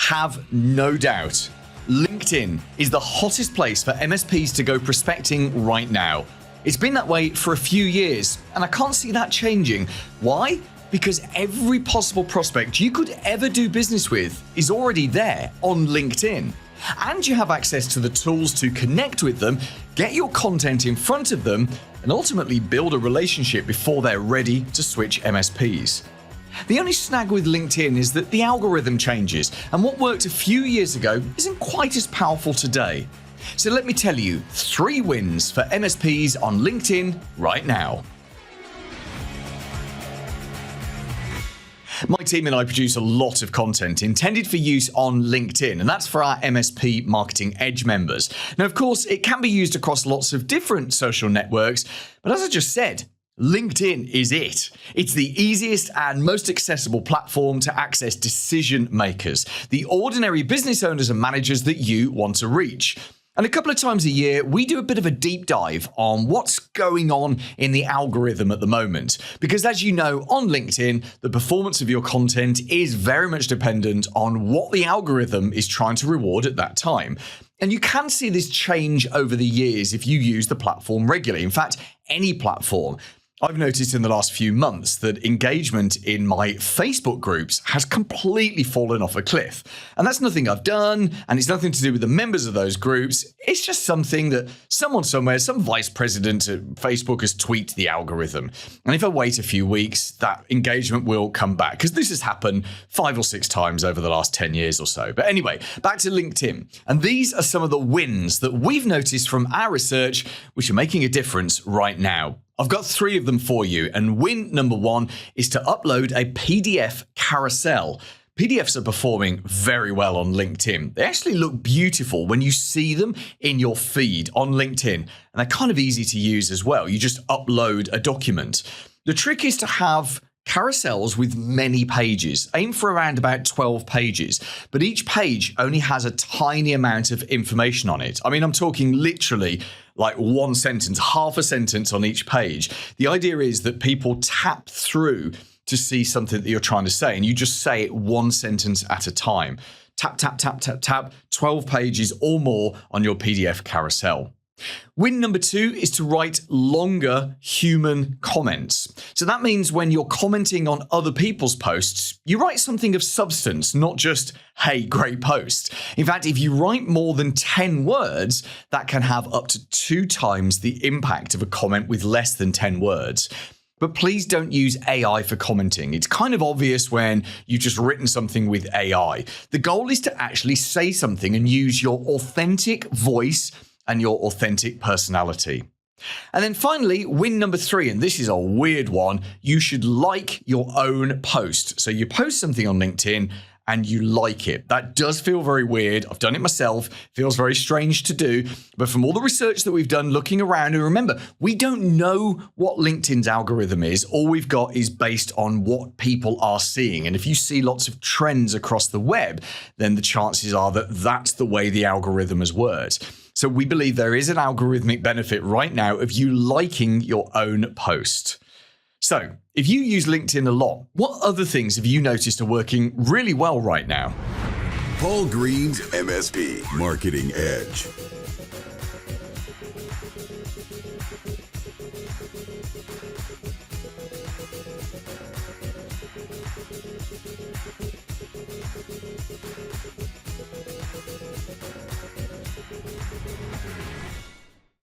have no doubt, LinkedIn is the hottest place for MSPs to go prospecting right now. It's been that way for a few years, and I can't see that changing. Why? Because every possible prospect you could ever do business with is already there on LinkedIn. And you have access to the tools to connect with them, get your content in front of them, and ultimately build a relationship before they're ready to switch MSPs. The only snag with LinkedIn is that the algorithm changes, and what worked a few years ago isn't quite as powerful today. So let me tell you 3 wins for MSPs on LinkedIn right now. My team and I produce a lot of content intended for use on LinkedIn, and that's for our MSP Marketing Edge members. Now, of course, it can be used across lots of different social networks, but as I just said, LinkedIn is it. It's the easiest and most accessible platform to access decision makers, the ordinary business owners and managers that you want to reach. And a couple of times a year, we do a bit of a deep dive on what's going on in the algorithm at the moment. Because as you know, on LinkedIn, the performance of your content is very much dependent on what the algorithm is trying to reward at that time. And you can see this change over the years if you use the platform regularly. In fact, any platform. I've noticed in the last few months that engagement in my Facebook groups has completely fallen off a cliff. And that's nothing I've done, and it's nothing to do with the members of those groups. It's just something that someone somewhere, some vice president at Facebook has tweaked the algorithm. And if I wait a few weeks, that engagement will come back, because this has happened 5 or 6 times over the last 10 years or so. But anyway, back to LinkedIn. And these are some of the wins that we've noticed from our research, which are making a difference right now. I've got 3 of them for you, and win number 1 is to upload a PDF carousel. PDFs are performing very well on LinkedIn. They actually look beautiful when you see them in your feed on LinkedIn, and they're kind of easy to use as well. You just upload a document. The trick is to have carousels with many pages. Aim for around about 12 pages, but each page only has a tiny amount of information on it. I mean, I'm talking literally like 1 sentence, half a sentence on each page. The idea is that people tap through to see something that you're trying to say, and you just say it 1 sentence at a time. Tap, tap, tap, tap, tap, 12 pages or more on your PDF carousel. Win number 2 is to write longer human comments. So that means when you're commenting on other people's posts, you write something of substance, not just, hey, great post. In fact, if you write more than 10 words, that can have up to 2 times the impact of a comment with less than 10 words. But please don't use AI for commenting. It's kind of obvious when you've just written something with AI. The goal is to actually say something and use your authentic voice and your authentic personality. And then finally, win number 3, and this is a weird one, you should like your own post. So you post something on LinkedIn and you like it. That does feel very weird. I've done it myself. Feels very strange to do. But from all the research that we've done looking around, and remember, we don't know what LinkedIn's algorithm is. All we've got is based on what people are seeing. And if you see lots of trends across the web, then the chances are that that's the way the algorithm has worked. So we believe there is an algorithmic benefit right now of you liking your own post. So if you use LinkedIn a lot, what other things have you noticed are working really well right now? Paul Green's MSP Marketing Edge.